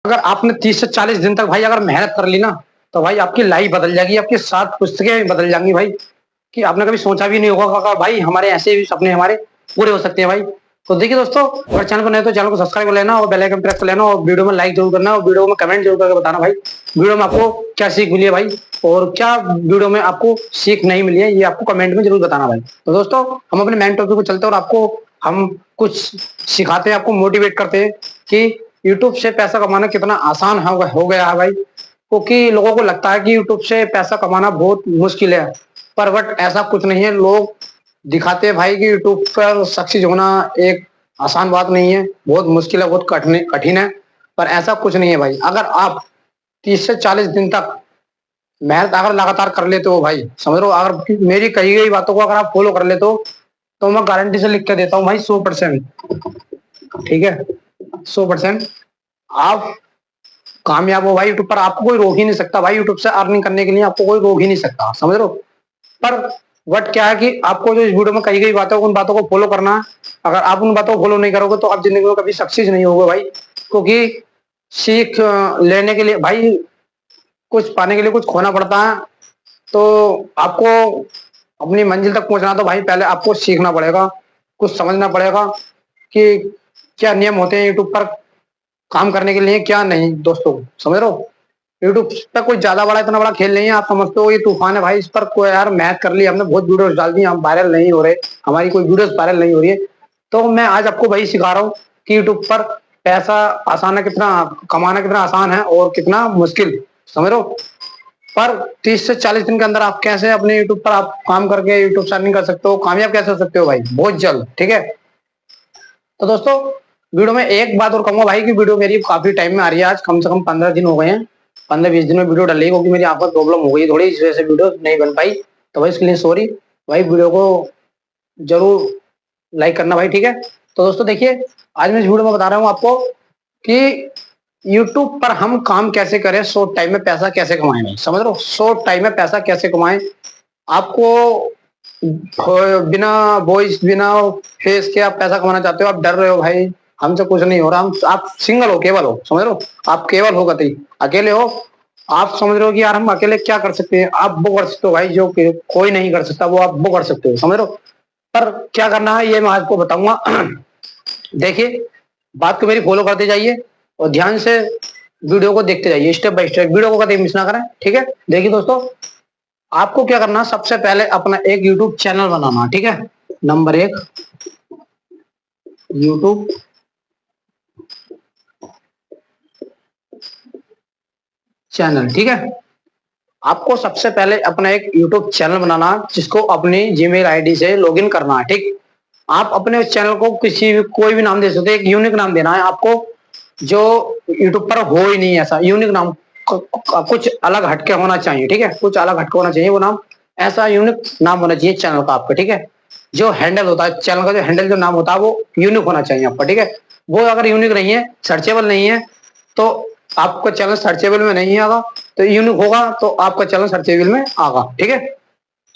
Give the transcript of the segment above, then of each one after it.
अगर आपने 30 से 40 दिन तक भाई अगर मेहनत कर ली ना, तो भाई आपकी लाइफ बदल जाएगी, आपकी 7 पुस्तकें भी बदल जाएंगी भाई, कि आपने कभी सोचा भी नहीं होगा कि भाई हमारे ऐसे भी सपने हमारे पूरे हो सकते हैं भाई। तो देखिए दोस्तों, अगर चैनल को नए तो चैनल को सब्सक्राइब कर लेना और बेल आइकन प्रेस कर लेना और वीडियो में लाइक जरूर करना और वीडियो में कमेंट जरूर करके बताना भाई वीडियो में आपको क्या सीख मिली है भाई, और क्या वीडियो में आपको सीख नहीं मिली है, ये आपको कमेंट में जरूर बताना भाई। तो दोस्तों, हम अपने मेन टॉपिक को चलते हैं और आपको हम कुछ सिखाते हैं, आपको मोटिवेट करते हैं कि यूट्यूब से पैसा कमाना कितना आसान हो गया है भाई। क्योंकि लोगों को लगता है कि यूट्यूब से पैसा कमाना बहुत मुश्किल है, पर बट ऐसा कुछ नहीं है। लोग दिखाते हैं भाई कि यूट्यूब पर सक्सेस होना एक आसान बात नहीं है, बहुत मुश्किल है, बहुत कठिन कठिन है। पर ऐसा कुछ नहीं है भाई, अगर आप 30 से 40 दिन तक मेहनत अगर लगातार कर लेते हो भाई, समझ लो, अगर मेरी कही गई बातों को अगर आप फॉलो कर लेते हो, तो मैं गारंटी से लिख के देता हूँ भाई 100%, ठीक है, 100% आप कामयाब हो भाई यूट्यूब पर। आपको कोई रोक ही नहीं सकता भाई, यूट्यूब से अर्निंग करने के लिए आपको कोई रोक ही नहीं सकता, समझ लो। पर बट क्या है कि आपको जो इस वीडियो में कही गई बातों उन बातों को फॉलो करना है। अगर आप उन बातों को फॉलो नहीं करोगे तो आप जिंदगी में कभी सक्सेस नहीं होगे भाई। क्योंकि सीख लेने के लिए भाई, कुछ पाने के लिए कुछ खोना पड़ता है। तो आपको अपनी मंजिल तक पहुंचना, तो भाई पहले आपको सीखना पड़ेगा, कुछ समझना पड़ेगा कि क्या नियम होते हैं यूट्यूब पर काम करने के लिए, क्या नहीं दोस्तों, समझ लो। यूट्यूब पे कोई ज्यादा बड़ा इतना बड़ा खेल नहीं है, आप समझते हो ये तूफान है भाई, इस पर कोई यार मेहनत कर ली हमने, बहुत वीडियोस डाल दी, हम वायरल नहीं हो रहे, हमारी कोई वीडियोस वायरल नहीं हो रही है। तो मैं आज आपको वही सिखा रहा हूँ कि यूट्यूब पर पैसा आसान है, कितना कमाना कितना आसान है और कितना मुश्किल, समझ लो। पर 30 से 40 दिन के अंदर आप कैसे अपने यूट्यूब पर आप काम करके यूट्यूब से अर्निंग कर सकते हो, कामयाब कैसे हो सकते हो भाई, बहुत जल्द, ठीक है। तो दोस्तों, वीडियो में एक बात और कहूंगा भाई कि वीडियो मेरी काफी टाइम में आ रही है, आज कम से कम 15 दिन हो गए हैं, 15-20 दिन में वीडियो डल रही है, क्योंकि मेरी आंख में प्रॉब्लम हो गई थोड़ी, इस वजह से वीडियो नहीं बन पाई। तो भाई इसके लिए सॉरी भाई, वीडियो को जरूर लाइक करना भाई, ठीक है। तो दोस्तों देखिए, आज मैं इस वीडियो में बता रहा हूँ आपको कि यूट्यूब पर हम काम कैसे करें, शॉर्ट टाइम में पैसा कैसे कमाएं भाई, समझ लो, शॉर्ट टाइम में पैसा कैसे कमाएं। आपको बिना वॉइस बिना फेस के आप पैसा कमाना चाहते हो, आप डर रहे हो भाई हमसे कुछ नहीं हो रहा, हम आप सिंगल हो, केवल हो, समझ लो, आप केवल हो, गति अकेले हो, आप समझ रहे हो कि यार हम अकेले क्या कर सकते हैं, आप वो कर सकते हो भाई जो कोई नहीं कर सकता, वो आप वो कर सकते हो, समझ लो। पर क्या करना है ये मैं आपको बताऊंगा। देखिए, बात को मेरी फॉलो करते जाइए और ध्यान से वीडियो को देखते जाइए, स्टेप बाय स्टेप, वीडियो को कभी मिस ना करें, ठीक है। देखिए दोस्तों, आपको क्या करना, सबसे पहले अपना एक यूट्यूब चैनल बनाना, ठीक है। नंबर 1, यूट्यूब चैनल, ठीक है। आपको सबसे पहले अपना एक यूट्यूब चैनल बनाना, जिसको अपनी जीमेल आईडी से लॉगिन करना है, ठीक। आप अपने चैनल को किसी भी कोई भी नाम दे सकते हैं, एक यूनिक नाम देना है आपको, जो यूट्यूब पर हो ही नहीं ऐसा यूनिक नाम, कुछ अलग हटके होना चाहिए, ठीक है, कुछ अलग हटके होना चाहिए वो नाम, ऐसा यूनिक नाम होना चाहिए चैनल का आपका, ठीक है। जो हैंडल होता है चैनल का, जो हैंडल जो नाम होता है वो यूनिक होना चाहिए आपका, ठीक है। वो अगर यूनिक नहीं है, सर्चेबल नहीं है, तो आपका चैनल सर्चेबल में नहीं आएगा। तो यूनिक होगा तो आपका चैनल सर्चेबल में आएगा, ठीक है।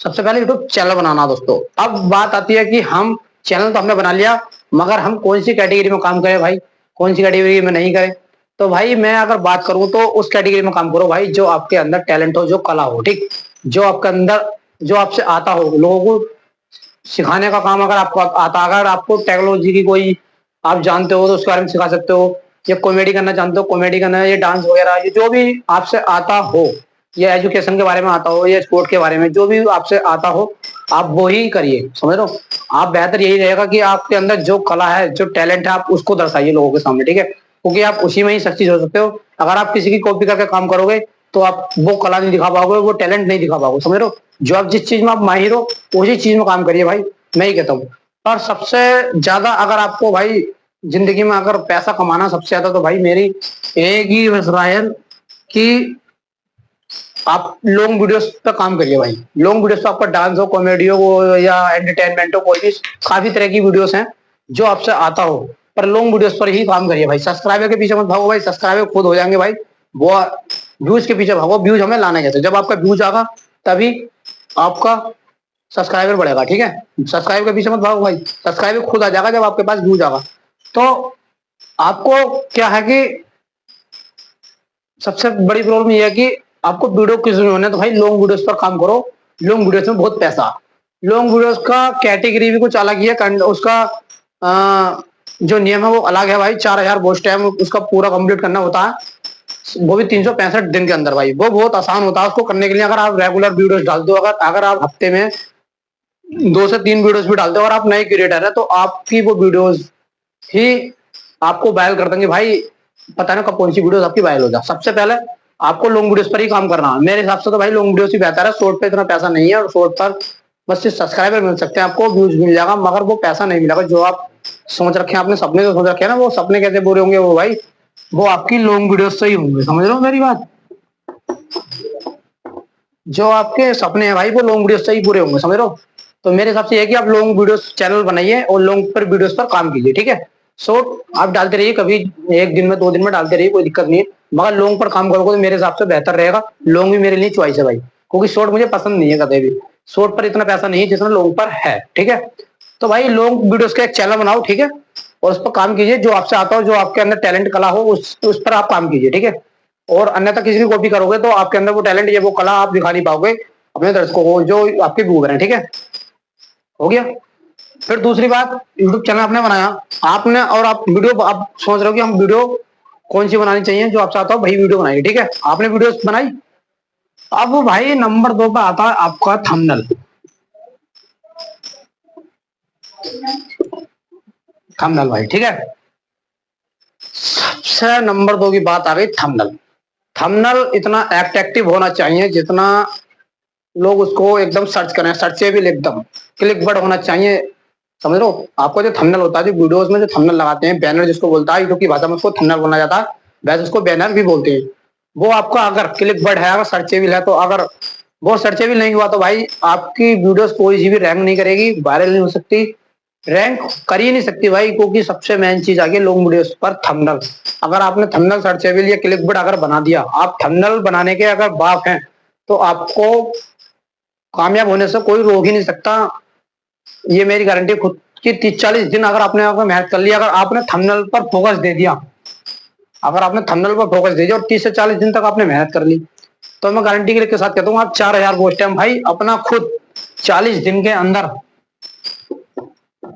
सबसे पहले यूट्यूब चैनल बनाना दोस्तों। अब बात आती है कि हम चैनल तो हमने बना लिया, मगर हम कौन सी कैटेगरी में काम करें भाई, कौन सी कैटेगरी में नहीं करें। तो भाई मैं अगर बात करूं तो उस कैटेगरी में काम करो भाई जो आपके अंदर टैलेंट हो, जो कला हो, ठीक, जो आपके अंदर, जो आपसे आता हो, लोगों को सिखाने का काम अगर आपको आता, अगर आपको टेक्नोलॉजी की कोई आप जानते हो तो उसके बारे में सिखा सकते हो, या कॉमेडी करना जानते हो कॉमेडी करना, ये डांस वगैरह, ये जो भी आपसे आता हो, या एजुकेशन के बारे में आता हो, या स्पोर्ट के बारे में, जो भी आपसे आता हो आप वो ही करिए, समझ लो। आप बेहतर यही रहेगा कि आपके अंदर जो कला है, जो टैलेंट है, आप उसको दर्शाइए लोगों के सामने, ठीक है, क्योंकि आप उसी में ही सक्सेस हो सकते हो। अगर आप किसी की कॉपी करके काम करोगे तो आप वो कला नहीं दिखा पाओगे, वो टैलेंट नहीं दिखा पाओगे, समझ लो। जो आप जिस चीज में आप माहिर हो उसी चीज में काम करिए भाई, मैं ही कहता हूँ। और सबसे ज्यादा अगर आपको भाई जिंदगी में अगर पैसा कमाना सबसे ज्यादा, तो भाई मेरी एक ही बस राय है कि आप लॉन्ग वीडियोस पे काम करिए भाई। लॉन्ग वीडियोस पे आपका डांस हो, कॉमेडी हो, या एंटरटेनमेंट हो, कोई भी काफी तरह की वीडियोस हैं जो आपसे आता हो, पर लॉन्ग वीडियोस पर ही काम करिए भाई। सब्सक्राइबर के पीछे मत भागो भाई, सब्सक्राइबर खुद हो जाएंगे भाई, वो व्यूज के पीछे भागो, व्यूज हमें लाना है। जैसे जब आपका व्यूज आगा तभी आपका सब्सक्राइबर बढ़ेगा, ठीक है। सब्सक्राइबर के पीछे मत भागो भाई, सब्सक्राइबर खुद आ जाएगा जब आपके पास व्यूज आगा। तो आपको क्या है कि सबसे बड़ी प्रॉब्लम ये है कि आपको वीडियो किस में होना है, तो भाई लॉन्ग वीडियोस पर काम करो। लॉन्ग वीडियोस में बहुत पैसा। लॉन्ग वीडियोस का कैटेगरी भी कुछ अलग ही है, उसका जो नियम है वो अलग है भाई। 4000 वॉच टाइम उसका पूरा कंप्लीट करना होता है, वो भी 365 दिन के अंदर भाई। वो बहुत आसान होता है उसको करने के लिए, अगर आप रेगुलर वीडियोस डालते हो। अगर आप हफ्ते में 2 से 3 वीडियोस भी डालते हो और आप नए क्रिएटर है, तो आपकी वो वीडियोस ही आपको वायरल कर देंगे भाई। पता ना कब कौन सी वीडियोस आपकी वायरल हो जाए। सबसे पहले आपको लॉन्ग वीडियोस पर ही काम करना है मेरे हिसाब से। तो भाई लॉन्ग वीडियोस ही बेहतर है। शॉर्ट पे इतना पैसा नहीं है, और शॉर्ट पर बस सिर्फ सब्सक्राइबर मिल सकते हैं, आपको व्यूज मिल जाएगा, मगर वो पैसा नहीं मिलेगा जो आप सोच रखे हैं। आपने सपने जो सोच रखे हैं ना, वो सपने कैसे पूरे होंगे वो भाई, वो आपकी लॉन्ग वीडियोस से ही होंगे। समझ रहे हो मेरी बात? जो आपके सपने हैं भाई वो लॉन्ग वीडियोस से ही पूरे होंगे। समझ रहे हो? तो मेरे हिसाब से ये कि आप लॉन्ग वीडियोस चैनल बनाइए और लॉन्ग पर वीडियोस पर काम कीजिए, ठीक है। शॉर्ट आप डालते रहिए, कभी एक दिन में 2 दिन में डालते रहिए, कोई दिक्कत नहीं है, मगर लॉन्ग पर काम करोगे तो मेरे हिसाब से बेहतर रहेगा। लॉन्ग भी मेरे लिए चॉइस है भाई, क्योंकि शॉर्ट मुझे पसंद नहीं है कभी भी। शॉर्ट पर इतना पैसा नहीं है जितना लॉन्ग पर है, ठीक है। तो भाई लॉन्ग वीडियोस का एक चैनल बनाओ, ठीक है, और उस पर काम कीजिए। जो आपसे आता हो, जो आपके अंदर टैलेंट कला हो, उस पर आप काम कीजिए, ठीक है। और अन्यथा किसी की कॉपी करोगे तो आपके अंदर वो टैलेंट या वो कला आप दिखा नहीं पाओगे अपने दर्शकों को, जो आपके व्यूअर हैं, ठीक है। हो गया। फिर दूसरी बात, यूट्यूब चैनल आपने बनाया, आपने, और आप वीडियो, आप सोच रहे हो कि हम वीडियो कौन सी बनानी चाहिए, जो आप चाहते हो भाई वीडियो बनाइए, ठीक है। आपने वीडियो बनाई। अब वो भाई नंबर 2 पे आता है आपका थंबनेल। थंबनेल भाई, ठीक है। सबसे नंबर 2 की बात आ गई थंबनेल। थंबनेल इतना एट्रैक्टिव होना चाहिए जितना लोग उसको एकदम सर्च करें, सर्चेबल, एकदम क्लिक वर्ड होना चाहिए। समझ लो, आपको जो थंबनेल होता है, जो वीडियोस में जो थंबनेल लगाते हैं, बैनर जिसको बोलता है यूट्यूब की भाषा में, उसको थंबनेल बोला जाता है, वैसे उसको बैनर भी बोलते हैं। वो आपका अगर क्लिक वर्ड है, अगर सर्चेबल है, तो अगर वो सर्चेबल नहीं हुआ तो भाई आपकी वीडियोस कोई सी भी रैंक नहीं करेगी, वायरल नहीं हो सकती, रैंक कर ही नहीं सकती भाई। क्योंकि सबसे मेन चीज आ गई लॉन्ग वीडियोस पर थंबनेल। अगर आपने थंबनेल सर्चेबल या क्लिक वर्ड अगर बना दिया, आप थंबनेल बनाने के अगर बाप हैं, तो आपको कामयाब होने से कोई रोक ही नहीं सकता। ये मेरी गारंटी खुद की। 30-40 दिन अगर आपने मेहनत कर लिया, अगर आपने थंबनेल पर फोकस दे दिया, अगर आपने थंबनेल पर फोकस दे दिया और 30 से 40 दिन तक आपने मेहनत कर ली, तो मैं गारंटी के साथ कहता हूँ आप 4000 वॉच टाइम भाई अपना खुद 40 दिन के अंदर,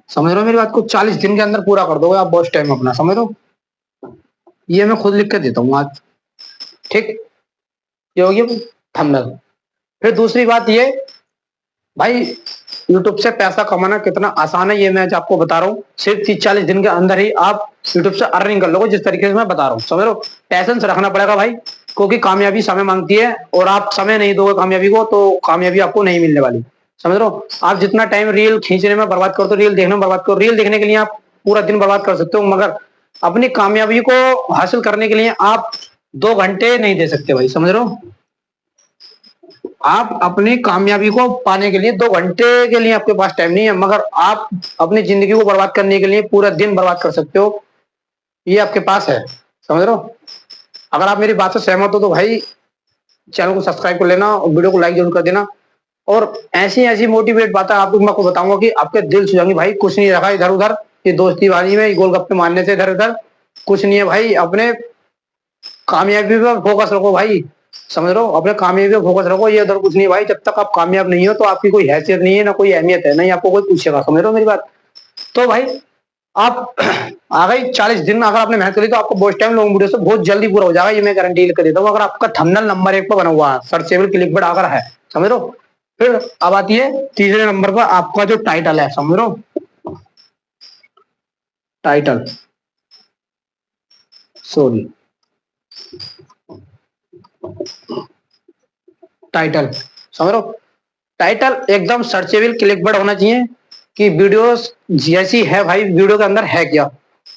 समझ रहे हो मेरी बात को, 40 दिन के अंदर पूरा कर दोगे आप वॉच टाइम अपना। समझ रहे हो? ये मैं खुद लिख के देता हूँ आज, ठीक। ये होगी थंबनेल। फिर दूसरी बात ये भाई, यूट्यूब से पैसा कमाना कितना आसान है ये मैं आज आपको बता रहा हूँ। सिर्फ 30-40 दिन के अंदर ही आप यूट्यूब से अर्निंग कर लोगे, जिस तरीके से मैं बता रहा हूँ। समझ लो, पैसेंस रखना पड़ेगा भाई, क्योंकि कामयाबी समय मांगती है, और आप समय नहीं दोगे कामयाबी को तो कामयाबी आपको नहीं मिलने वाली। समझ लो, आप जितना टाइम रील खींचने में बर्बाद करते हो, रील देखने में बर्बाद करो, रील देखने के लिए आप पूरा दिन बर्बाद कर सकते हो, मगर अपनी कामयाबी को हासिल करने के लिए आप 2 घंटे नहीं दे सकते भाई। समझ रहे हो? आप अपनी कामयाबी को पाने के लिए 2 घंटे के लिए आपके पास टाइम नहीं है, मगर आप अपनी जिंदगी को बर्बाद करने के लिए पूरा दिन बर्बाद कर सकते हो, ये आपके पास है। समझ रहे हो? अगर आप मेरी बात से सहमत हो तो भाई चैनल को सब्सक्राइब कर लेना और वीडियो को लाइक जरूर कर देना। और ऐसी ऐसी मोटिवेट बातें आपको मैं आपको बताऊंगा कि आपके दिल छू जाएंगी भाई। कुछ नहीं रखा इधर उधर, ये दोस्ती बाजी में गोलगप्पे मारने से इधर उधर कुछ नहीं है भाई। अपने कामयाबी पे फोकस रखो भाई। समझ रहे हो? अपने कामयाबी पे फोकस रखो, ये उधर कुछ नहीं भाई। जब तक आप कामयाब नहीं हो तो आपकी कोई हैसियत नहीं है, ना कोई अहमियत है, नहीं आपको कोई पूछेगा। समझ रहे हो मेरी बात? तो भाई आप आ गई 40 दिन, अगर आपने मेहनत करी तो आपको वॉच टाइम लॉन्ग वीडियो से बहुत जल्दी पूरा हो जाएगा, ये मैं गारंटी लेकर देता हूँ। अगर आपका थंबनेल नंबर 1 पर बना हुआ है, सर्चेबल क्लिकबेट अगर है, समझ रहे हो। फिर अब आती है तीसरे नंबर पर आपका जो टाइटल है। समझ रहे हो? टाइटल, सॉरी, टाइटल, समझ रहे हो? टाइटल एकदम सर्चेबल क्लिकबेट होना चाहिए कि वीडियोस जैसी है भाई, वीडियो के अंदर है क्या,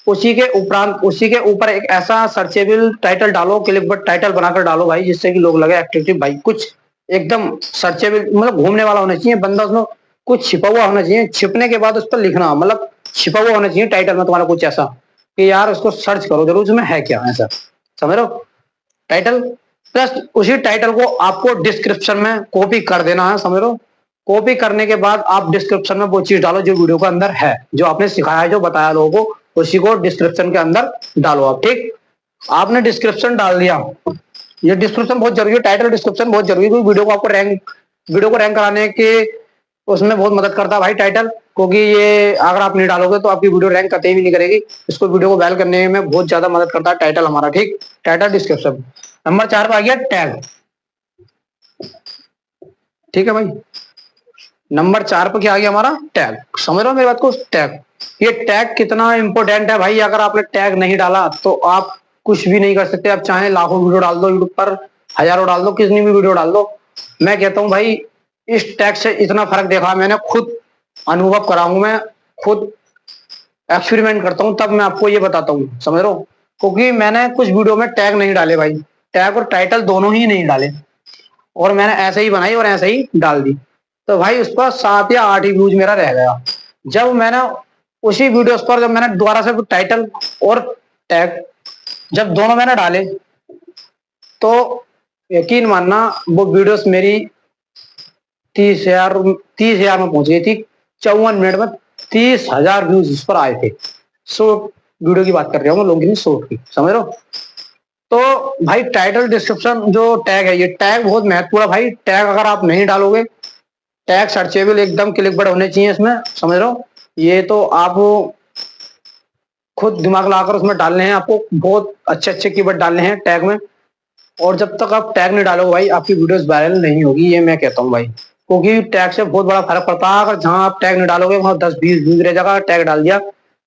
उसी के उपरांत उसी के ऊपर एक ऐसा सर्चेबल टाइटल डालो, क्लिकबेट टाइटल बनाकर डालो भाई, जिससे कि लोग लगे एट्रैक्टिव भाई। कुछ एकदम सर्चेबल, मतलब घूमने वाला होना चाहिए, बंदा उसमें कुछ छिपा हुआ होना चाहिए, छिपने के बाद उस पर लिखना, मतलब छिपा हुआ होना चाहिए टाइटल में तुम्हारा कुछ ऐसा कि यार उसको सर्च करो जरूर उसमें है क्या, ऐसा। समझ रहे हो? टाइटल प्लस उसी टाइटल को आपको डिस्क्रिप्शन में कॉपी कर देना है। समझ लो, कॉपी करने के बाद आप डिस्क्रिप्शन में वो चीज डालो जो वीडियो के अंदर है, जो आपने सिखाया है, जो बताया लोगों को, उसी को डिस्क्रिप्शन के अंदर डालो आप, ठीक। आपने डिस्क्रिप्शन डाल दिया, ये डिस्क्रिप्शन बहुत जरूरी है, टाइटल डिस्क्रिप्शन बहुत जरूरी है, क्योंकि वीडियो को रैंक कराने के उसमें बहुत मदद करता है भाई टाइटल। क्योंकि ये अगर आप नहीं डालोगे तो आपकी वीडियो रैंक कतई भी नहीं करेगी। इसको वीडियो को वैल करने में बहुत ज्यादा मदद करता है टाइटल हमारा, ठीक। Title description. नंबर 4 पे आ गया टैग। ठीक है भाई, नंबर 4 पे क्या आ गया हमारा, टैग। समझ रहे हो मेरी बात को, टैग। ये टैग कितना इंपॉर्टेंट है भाई, अगर आपने टैग नहीं डाला तो आप कुछ भी नहीं कर सकते। आप चाहे लाखों वीडियो डाल दो यूट्यूब पर, हजारों डाल दो, कितनी भी वीडियो डाल दो। मैं कहता हूँ भाई, इस टैग से इतना फर्क देखा मैंने, खुद अनुभव करा हूं मैं, खुद एक्सपेरिमेंट करता हूं, तब मैं आपको ये बताता हूँ। समझ रहे हो, क्योंकि मैंने कुछ वीडियो में टैग नहीं डाले भाई, टैग और टाइटल दोनों ही नहीं डाले, और मैंने ऐसे ही बनाई और ऐसे ही डाल दी। तो भाई उस पर 7 या 8 ही व्यूज मेरा रह गया। जब मैंने उसी वीडियोस पर, जब मैंने दोबारा से टाइटल और टैग जब दोनों मैंने डाले, तो यकीन मानना वो वीडियोस मेरी 30,000 में पहुंच गई थी। 54 मिनट में 30,000 व्यूज इस पर आए थे। शॉर्ट वीडियो की बात कर रहा हूँ, लॉन्ग की नहीं, शॉर्ट की। समझ रहे हो। तो भाई टाइटल डिस्क्रिप्शन जो टैग है, ये टैग बहुत महत्वपूर्ण है भाई। टैग अगर आप नहीं डालोगे, टैग सर्चेबल एकदम क्लिकबेड होने चाहिए इसमें। समझ रहे हो, ये तो आप खुद दिमाग लगाकर उसमें डालने हैं आपको, बहुत अच्छे अच्छे कीवर्ड डालने हैं टैग में। और जब तक आप टैग नहीं डालोगे भाई, आपकी वीडियोस वायरल नहीं होगी, ये मैं कहता हूँ भाई। क्योंकि टैग से बहुत बड़ा फर्क पड़ता है। अगर जहां आप टैग नहीं डालोगे वहां 10-20 व्यूज रह जाएगा, टैग डाल दिया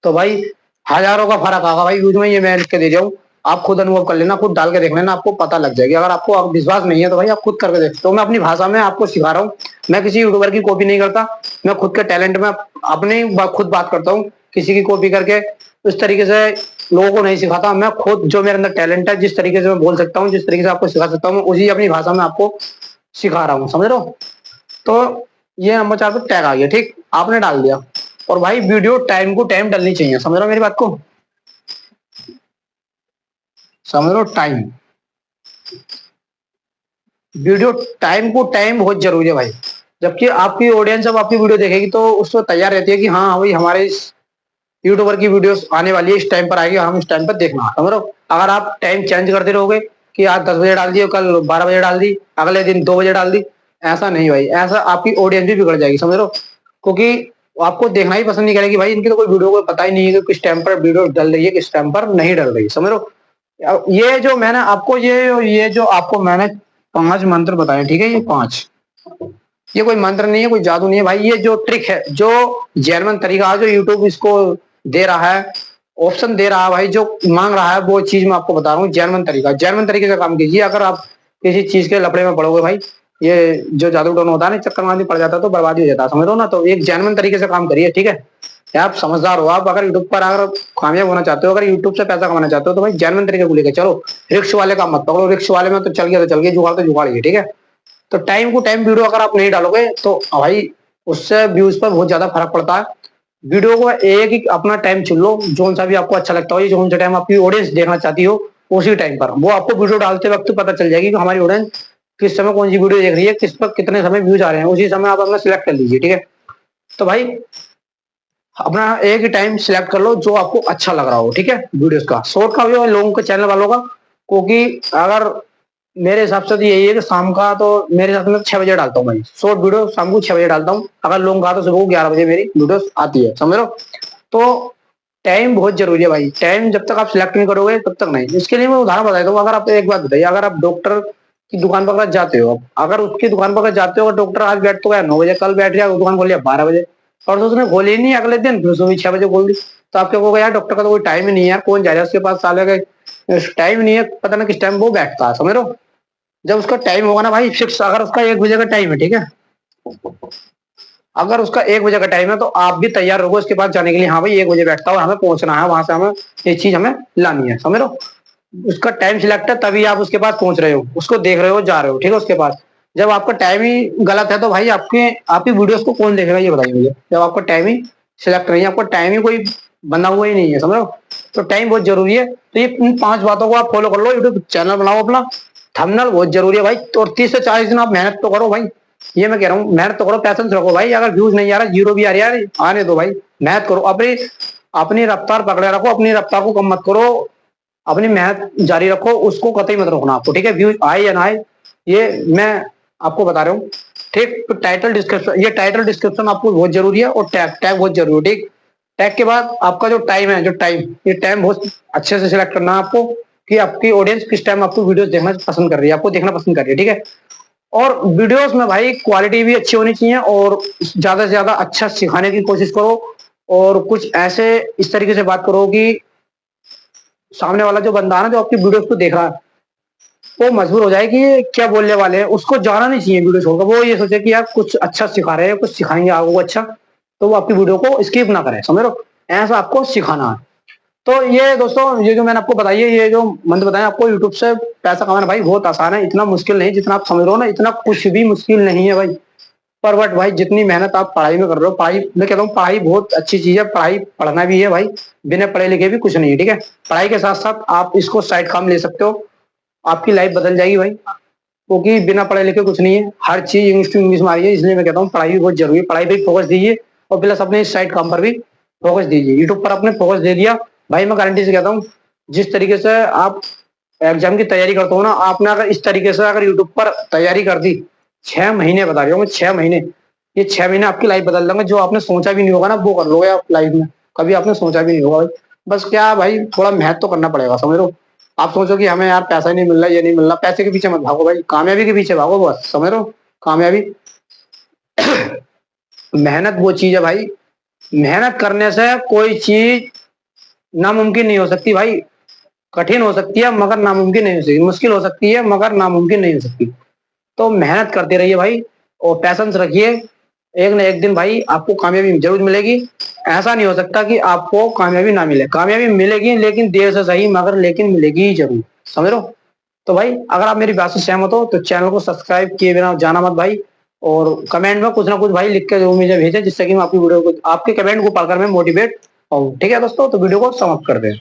तो भाई हजारों का फर्क आएगा भाई व्यूज में, ये मैं लिख के दे रहा हूँ। आप खुद अनुभव कर लेना, खुद डाल के देख लेना, आपको पता लग जाएगी। अगर आपको विश्वास नहीं है तो भाई आप खुद करके देख। तो मैं अपनी भाषा में आपको सिखा रहा हूँ, मैं किसी यूट्यूबर की कॉपी नहीं करता, मैं खुद के टैलेंट में अपनी खुद बात करता हूँ, किसी की कॉपी करके उस तरीके से लोगों को नहीं सिखाता। मैं खुद जो मेरे अंदर टैलेंट है, जिस तरीके से मैं बोल सकता हूँ, जिस तरीके से आपको सिखा सकता हूँ, मैं उसी अपनी भाषा में आपको सिखा रहा हूँ। समझ रहे हो। तो ये नंबर 4 पे टैग आ गया, ठीक, आपने डाल दिया। और भाई वीडियो टाइम को टाइम डलनी चाहिए। समझ रहे हो मेरी बात को, समझ रहे हो, टाइम, वीडियो टाइम को टाइम बहुत जरूरी है भाई। जबकि आपकी ऑडियंस जब आपकी वीडियो देखेगी तो उसको तैयार रहती है कि हाँ भाई हमारे इस यूट्यूबर की वीडियोस आने वाली है, इस टाइम पर आएगी, हम इस टाइम पर देखना। समझ रहे हो। अगर आप टाइम चेंज करते रहोगे कि आज 10 बजे डाल दिए, कल 12 बजे डाल दी, अगले दिन 2 बजे डाल दी, ऐसा नहीं भाई, ऐसा आपकी ऑडियंस भी बिगड़ जाएगी। समझ रहे हो, क्योंकि आपको देखना ही पसंद नहीं करेगी भाई, इनकी तो कोई वीडियो को पता ही नहीं है कि किस टाइम पर वीडियो डल रही है, किस टाइम पर नहीं डल रही। समझ रहे हो। ये जो मैंने आपको ये जो आपको मैंने 5 मंत्र बताए, ठीक है, ये 5, ये कोई मंत्र नहीं है, कोई जादू नहीं है भाई, ये जो ट्रिक है, जो जेन्युइन तरीका है, जो यूट्यूब इसको दे रहा है, ऑप्शन दे रहा है भाई, जो मांग रहा है, वो चीज मैं आपको बता रहा हूँ। जेन्युइन तरीका, जेन्युइन तरीके से काम कीजिए। अगर आप किसी चीज के लफड़े में पड़ोगे भाई, ये जो जादू टोना होता है ना, चक्कर मारनी पड़ जाता है तो बर्बादी हो जाता है। समझ लो ना। तो एक जेन्युइन तरीके से काम करिए, ठीक है। आप समझदार हो, आप अगर यूट्यूब पर अगर कामयाब होना चाहते हो, अगर यूट्यूब से पैसा कमाना चाहते हो, तो भाई जेन्युइन तरीके को लेकर चलो। रिक्स वाले काम मत पकड़ो, रिक्स वाले में तो चल गया तो चल गया, जुगाड़ तो जुगाड़ ही है, ठीक है। तो टाइम टू टाइम वीडियो अगर आप नहीं डालोगे तो भाई उससे व्यूज पर बहुत ज्यादा फर्क पड़ता है। वीडियो को एक ही अपना टाइम चुन लो, जो सा भी आपको अच्छा लगता हो, जो सा टाइम आपकी ऑडियंस देखना चाहती हो, उसी टाइम पर वो आपको वीडियो डालते वक्त पता चल जाएगी कि हमारी ऑडियंस किस समय कौन सी वीडियो देख रही है, किस पर कितने समय व्यूज आ रहे हैं, उसी समय आप अपना सिलेक्ट कर लीजिए, ठीक है। तो भाई अपना एक ही टाइम सिलेक्ट कर लो जो आपको अच्छा लग रहा हो, ठीक है। वीडियोस का, शॉर्ट का भी और लॉन्ग के चैनल वालों का। क्योंकि अगर मेरे हिसाब से तो यही है कि शाम का तो मेरे हिसाब से मैं 6 बजे डालता हूँ भाई, शॉर्ट वीडियो शाम को 6 बजे डालता हूँ। अगर लॉन्ग का तो सुबह को 11 बजे मेरी वीडियो आती है। समझ लो। तो टाइम बहुत जरूरी है भाई, टाइम जब तक आप सिलेक्ट नहीं करोगे तब तक नहीं। इसके लिए मैं उदाहरण बता देता हूँ। अगर आप एक बात बताइए, अगर आप डॉक्टर की दुकान पर जाते हो, अगर उसकी दुकान पर जाते हो, डॉक्टर आज बैठ तो गया 9 बजे, कल बैठ गया दुकान खोल लिया 12 बजे, और तो उसने खोली नहीं अगले दिन, फिर सुबह 6 बजे खोल दी, तो आप क्या कहोगे, यार डॉक्टर का तो कोई टाइम ही नहीं है यार, कौन जाएगा उसके पास, साले का टाइम नहीं है, पता ना किस टाइम वो बैठता है। समझ लो। जब उसका टाइम होगा ना भाई फिक्स, अगर उसका 1 बजे का टाइम है, ठीक है, अगर उसका 1 बजे का टाइम है तो आप भी तैयार रहोगे उसके पास जाने के लिए। हाँ भाई 1 बजे बैठता है और हमें पहुंचना है वहां से, हमें ये चीज हमें लानी है। समझ लो। उसका टाइम सिलेक्ट है तभी आप उसके पास पहुंच रहे हो, उसको देख रहे हो, जा रहे हो, ठीक है, उसके पास। जब आपका टाइम ही गलत है तो भाई आपकी वीडियोस को कौन देखेगा, ये बताइए मुझे। जब आपका टाइम ही सिलेक्ट नहीं है, आपका टाइम ही कोई बना हुआ ही नहीं है, समझ लो। तो टाइम बहुत जरूरी है। तो ये इन 5 बातों को आप फॉलो कर लो, यूट्यूब चैनल बनाओ अपना। थंबनेल बहुत जरूरी है भाई, तो 30 से 40 दिन आप मेहनत तो करो भाई, ये मैं कह रहा हूँ, मेहनत तो करो, पैसेंस रखो भाई। अगर व्यूज नहीं आ रहा, जीरो भी आ रहा है, आने दो भाई, मेहनत करो, अपनी अपनी रफ्तार पकड़े रखो, अपनी रफ्तार को कम मत करो। अपनी मेहनत जारी रखो, उसको कतई मत रोकना आपको, ठीक है। व्यूज आए या ना आए, ये मैं आपको बता रहा हूँ, ठीक। तो टाइटल डिस्क्रिप्शन, ये टाइटल डिस्क्रिप्शन आपको बहुत जरूरी है, और टैग टैग बहुत जरूरी है, ठीक। टैग के बाद आपका जो टाइम है, जो टाइम, ये टाइम बहुत अच्छे से सिलेक्ट करना है आपको, कि आपकी ऑडियंस किस टाइम आपको वीडियोस देखना पसंद कर रही है, आपको देखना पसंद कर रही है, ठीक है। और वीडियोस में भाई क्वालिटी भी अच्छी होनी चाहिए, और ज्यादा से ज्यादा अच्छा सिखाने की कोशिश करो, और कुछ ऐसे इस तरीके से बात करो कि सामने वाला जो बंदा है ना, जो आपकी वीडियोस को देख रहा है, वो मजबूर हो जाए कि ये क्या बोलने वाले हैं, उसको जाना नहीं चाहिए वीडियो छोड़कर, वो ये सोचे कि यार कुछ अच्छा सिखा रहे हैं, कुछ सिखाएंगे आपको अच्छा, तो वो आपकी वीडियो को स्किप ना करे, समझ लो। ऐसा आपको सिखाना है। तो ये दोस्तों, ये जो मैंने आपको बताई है, ये जो मंत्र बताया आपको, यूट्यूब से पैसा कमाना भाई बहुत आसान है, इतना मुश्किल नहीं जितना आप समझ रहे हो ना, इतना कुछ भी मुश्किल नहीं है भाई। पर बट भाई, जितनी मेहनत आप पढ़ाई में कर रहे हो, पढ़ाई मैं कहता हूँ, पढ़ाई बहुत अच्छी चीज है, पढ़ाई पढ़ना भी है भाई, बिना पढ़े लिखे भी कुछ नहीं है, ठीक है। पढ़ाई के साथ साथ आप इसको साइड काम ले सकते हो, आपकी लाइफ बदल जाएगी भाई, क्योंकि बिना पढ़े लिखे कुछ नहीं है, हर चीज इंग्लिश टू इंग्लिश में आ रही है, इसलिए मैं कहता हूँ पढ़ाई भी बहुत जरूरी है, पढ़ाई पे फोकस दीजिए, और प्लस अपने इस साइड काम पर भी फोकस दीजिए। यूट्यूब पर आपने फोकस दे दिया भाई, मैं गारंटी से कहता हूँ, जिस तरीके से आप एग्जाम की तैयारी करते हो ना, आपने अगर इस तरीके से अगर यूट्यूब पर तैयारी कर दी, 6 महीने बता रही हूँ मैं, 6 महीने, ये 6 महीने आपकी लाइफ बदल देंगे, जो आपने सोचा भी नहीं होगा ना, वो कर लोगे आप लाइफ में, कभी आपने सोचा भी नहीं होगा भाई। बस क्या भाई, थोड़ा मेहनत तो करना पड़ेगा, समझ लो। आप सोचो कि हमें यार पैसा नहीं मिल रहा, ये नहीं मिल रहा, पैसे के पीछे मत भागो भाई, कामयाबी के पीछे भागो बस, समझ लो। कामयाबी मेहनत वो चीज है भाई, मेहनत करने से कोई चीज नामुमकिन नहीं हो सकती भाई, कठिन हो सकती है मगर नामुमकिन नहीं हो सकती, मुश्किल हो सकती है मगर नामुमकिन नहीं हो सकती। तो मेहनत करते रहिए भाई, और पैशंस रखिए, एक न एक दिन भाई आपको कामयाबी जरूर मिलेगी। ऐसा नहीं हो सकता कि आपको कामयाबी ना मिले, कामयाबी मिलेगी लेकिन देर से सही, मगर लेकिन मिलेगी ही जरूर, समझ लो। तो भाई, अगर आप मेरी बात से सहमत हो तो चैनल को सब्सक्राइब किए बिना जाना मत भाई, और कमेंट में कुछ ना कुछ भाई लिख के जरूर मुझे भेजें, जिससे कि मैं आपकी वीडियो को, आपके कमेंट को पढ़कर मैं मोटिवेट हूँ, ठीक है दोस्तों। तो वीडियो को समाप्त कर दें।